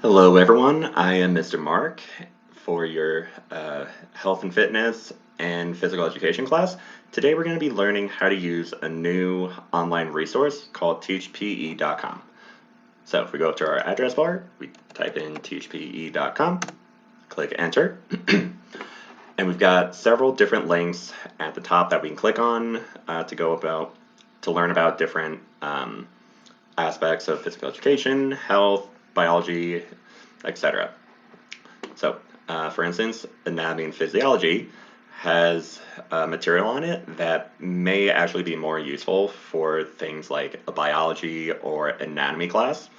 Hello, everyone. I am Mr. Mark for your health and fitness and physical education class. Today, we're going to be learning how to use a new online resource called teachpe.com. So, if we go up to our address bar, we type in teachpe.com, click enter, and we've got several different links at the top that we can click on to learn about different aspects of physical education, health, biology, etc. So, for instance, anatomy and physiology has material on it that may actually be more useful for things like a biology or anatomy class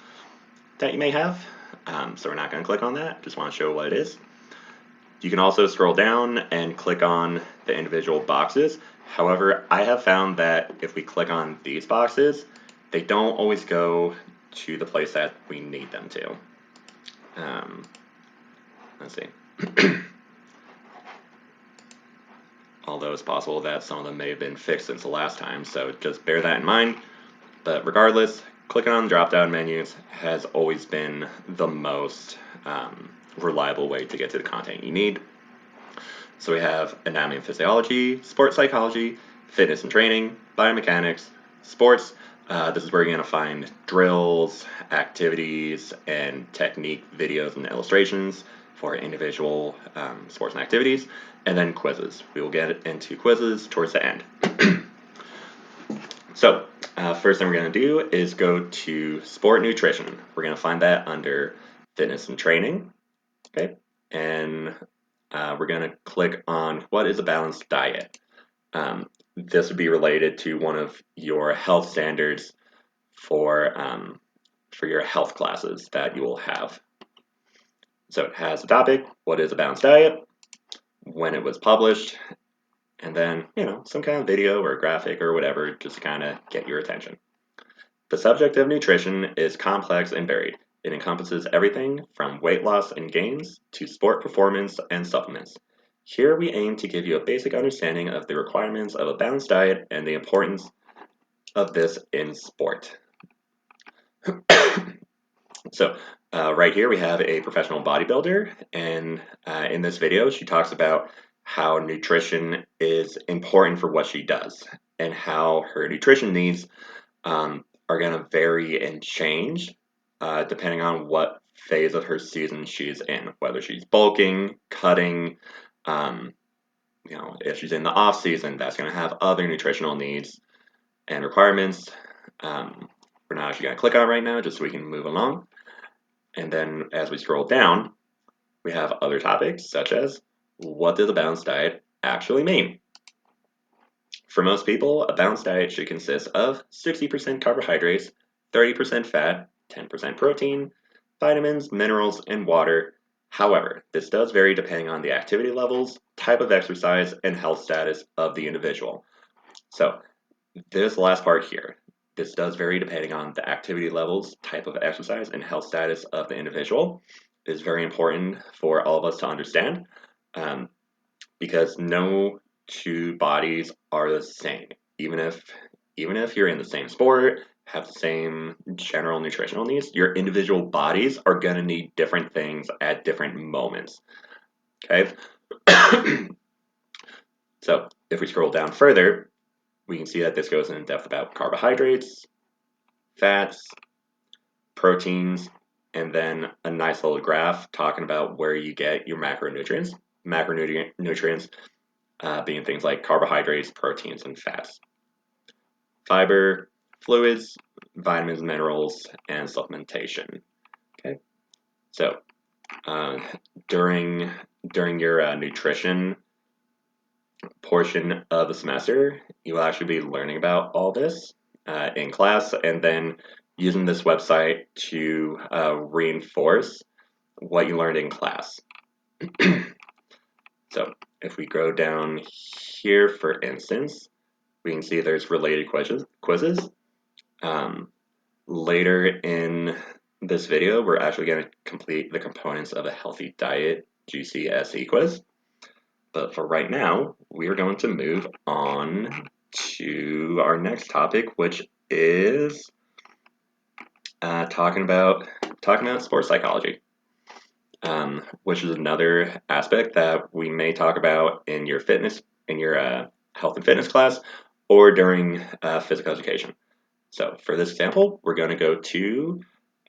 that you may have. So we're not going to click on that, just want to show what it is. You can also scroll down and click on the individual boxes. However, I have found that if we click on these boxes, they don't always go to the place that we need them to. Let's see. Although it's possible that some of them may have been fixed since the last time, so just bear that in mind. But regardless, clicking on the drop-down menus has always been the most reliable way to get to the content you need. So we have anatomy and physiology, sports psychology, fitness and training, biomechanics, sports. This is where you're going to find drills, activities, and technique videos and illustrations for individual sports and activities, and then quizzes. We will get into quizzes towards the end. So, first thing we're going to do is go to sport nutrition. We're going to find that under fitness and training, okay? And we're going to click on what is a balanced diet. This would be related to one of your health standards for your health classes that you will have. So it has a topic, what is a balanced diet, when it was published, and then, some kind of video or graphic or whatever just to kind of get your attention. The subject of nutrition is complex and varied. It encompasses everything from weight loss and gains to sport performance and supplements. Here we aim to give you a basic understanding of the requirements of a balanced diet and the importance of this in sport. So right here we have a professional bodybuilder, and in this video she talks about how nutrition is important for what she does and how her nutrition needs are going to vary and change depending on what phase of her season she's in, whether she's bulking, cutting, if she's in the off season, that's going to have other nutritional needs and requirements. We're not actually going to click on it right now just so we can move along. And then as we scroll down, we have other topics such as what does a balanced diet actually mean? For most people, a balanced diet should consist of 60% carbohydrates, 30% fat, 10% protein, vitamins, minerals, and water. However, this does vary depending on the activity levels, type of exercise, and health status of the individual. So this last part here, this does vary depending on the activity levels, type of exercise, and health status of the individual. It is very important for all of us to understand because no two bodies are the same. Even if you're in the same sport, have the same general nutritional needs, your individual bodies are going to need different things at different moments. Okay? So if we scroll down further, we can see that this goes in depth about carbohydrates, fats, proteins, and then a nice little graph talking about where you get your macronutrients. Macronutrients being things like carbohydrates, proteins, and fats. Fiber, fluids, vitamins, minerals, and supplementation. Okay, so during your nutrition portion of the semester, you will actually be learning about all this in class, and then using this website to reinforce what you learned in class. So if we go down here, for instance, we can see there's related quizzes. Later in this video, we're actually going to complete the components of a healthy diet GCSE quiz. But for right now, we are going to move on to our next topic, which is talking about sports psychology. which is another aspect that we may talk about in your health and fitness class or during physical education. So for this example, we're going to go to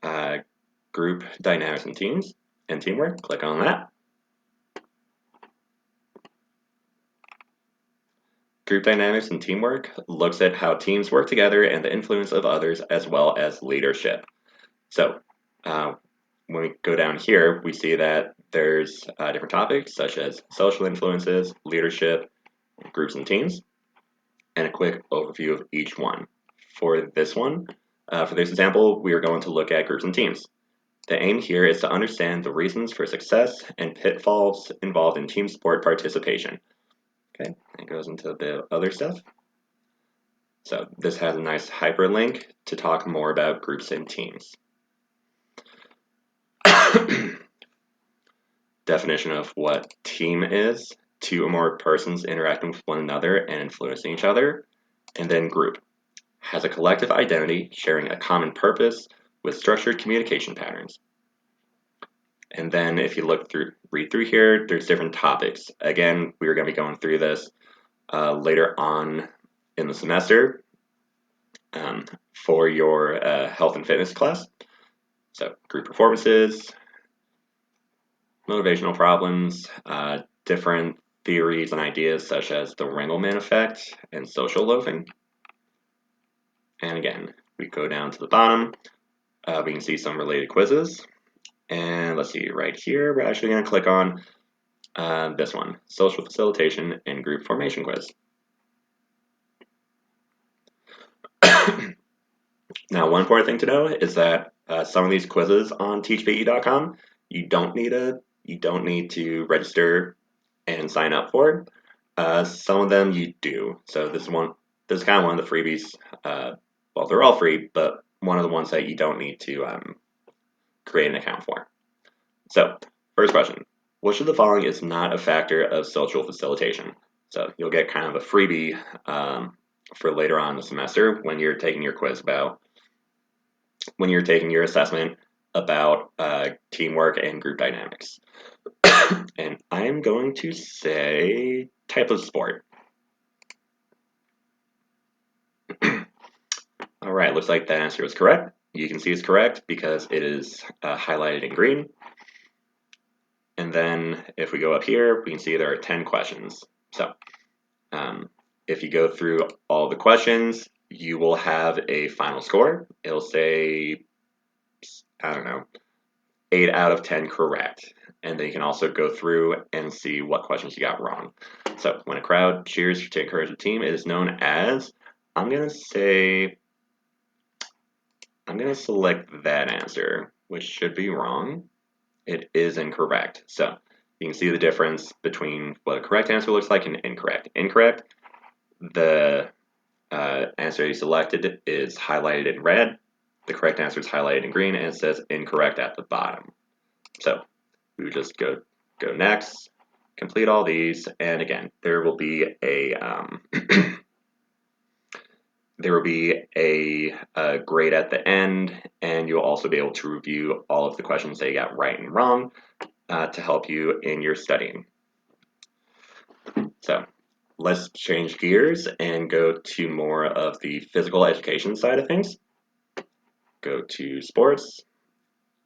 uh, group dynamics and teams and teamwork. Click on that. Group dynamics and teamwork looks at how teams work together and the influence of others as well as leadership. So uh, when we go down here, we see that there's different topics such as social influences, leadership, groups and teams, and a quick overview of each one. For this one, for this example, we are going to look at groups and teams. The aim here is to understand the reasons for success and pitfalls involved in team sport participation. Okay, it goes into the other stuff. So this has a nice hyperlink to talk more about groups and teams. Definition of what team is: two or more persons interacting with one another and influencing each other. And then group has a collective identity, sharing a common purpose with structured communication patterns. And then if you read through here, there's different topics. Again, we are going to be going through this later on in the semester for your health and fitness class. So group performances, motivational problems, different theories and ideas such as the Ringelmann effect and social loafing. And again, we go down to the bottom, we can see some related quizzes. And let's see, right here, we're actually going to click on this one, social facilitation and group formation quiz. Now, one important thing to know is that some of these quizzes on teachpe.com, you don't need to register and sign up for. Some of them you do. So this is kind of one of the freebies. Well, they're all free, but one of the ones that you don't need to create an account for. So, first question: which of the following is not a factor of social facilitation? So you'll get kind of a freebie for later on in the semester when you're taking your assessment about teamwork and group dynamics. And I'm going to say type of sport. All right, looks like that answer is correct. You can see it's correct because it is highlighted in green. And then if we go up here, we can see there are 10 questions. So if you go through all the questions, you will have a final score. It'll say, I don't know, 8 out of 10 correct. And then you can also go through and see what questions you got wrong. So when a crowd cheers to encourage a team, it is known as, I'm going to select that answer, which should be wrong. It is incorrect. So you can see the difference between what a correct answer looks like and incorrect. Incorrect, the answer you selected is highlighted in red. The correct answer is highlighted in green, and it says incorrect at the bottom. So we would just go next, complete all these, and again, there will be a grade at the end, and you'll also be able to review all of the questions that you got right and wrong to help you in your studying. So let's change gears and go to more of the physical education side of things. Go to sports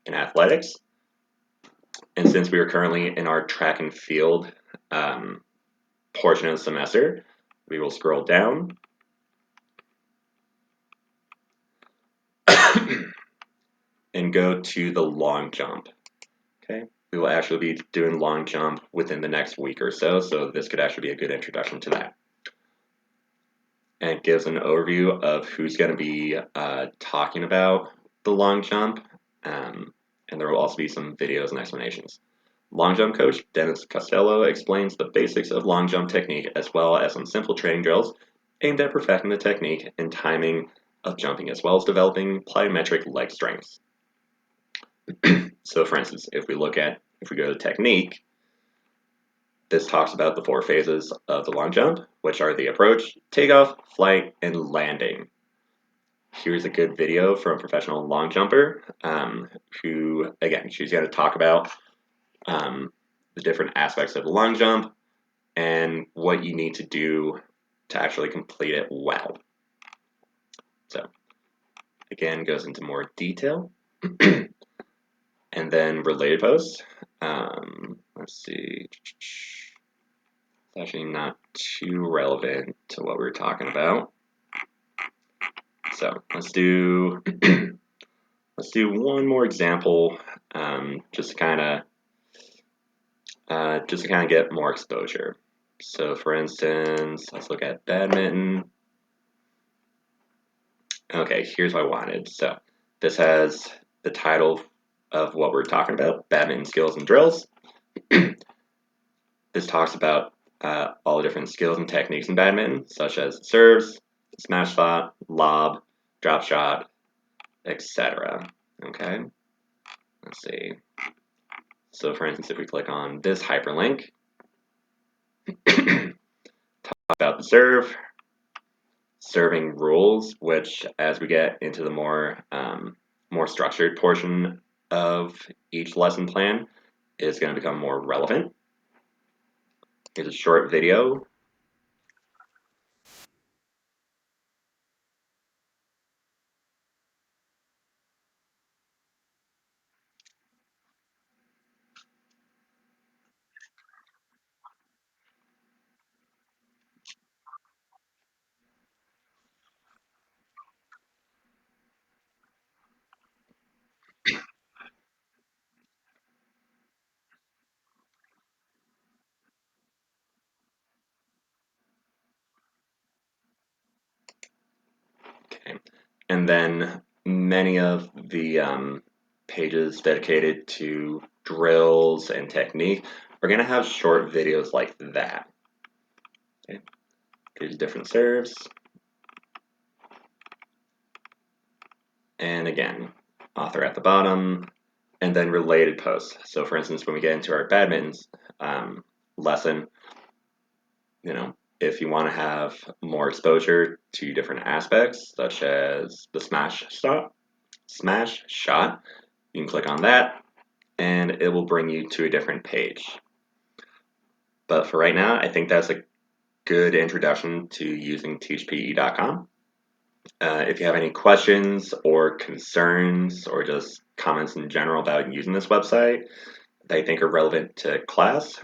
and athletics. And since we are currently in our track and field portion of the semester, we will scroll down and go to the long jump. Okay, we will actually be doing long jump within the next week or so, so this could actually be a good introduction to that. And it gives an overview of who's going to be talking about the long jump, and there will also be some videos and explanations. Long jump coach Dennis Costello explains the basics of long jump technique as well as some simple training drills aimed at perfecting the technique and timing of jumping as well as developing plyometric leg strengths. So for instance, if we go to technique, this talks about the 4 phases of the long jump, which are the approach, takeoff, flight, and landing. Here's a good video from a professional long jumper who, again, she's going to talk about the different aspects of the long jump, and what you need to do to actually complete it well. So again, goes into more detail. And then related posts. Let's see. It's actually not too relevant to what we were talking about. So let's do one more example, just to kind of get more exposure. So for instance, let's look at badminton. Okay, here's what I wanted. So this has the title of what we're talking about, badminton skills and drills. This talks about all the different skills and techniques in badminton, such as serves, smash shot, lob, drop shot, etc. Okay, let's see. So for instance, if we click on this hyperlink, talk about the serve, serving rules, which as we get into the more structured portion of each lesson plan is going to become more relevant. Here's a short video. Okay. And then many of the pages dedicated to drills and technique are going to have short videos like that. Okay. Here's different serves. And again, author at the bottom, and then related posts. So for instance, when we get into our badminton lesson, if you want to have more exposure to different aspects, such as the smash shot, you can click on that, and it will bring you to a different page. But for right now, I think that's a good introduction to using teachpe.com. If you have any questions or concerns or just comments in general about using this website that you think are relevant to class,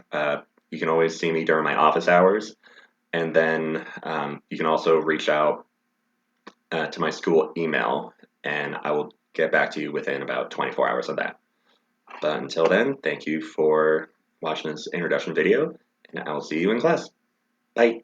you can always see me during my office hours. And then you can also reach out to my school email, and I will get back to you within about 24 hours of that. But until then, thank you for watching this introduction video, and I will see you in class. Bye.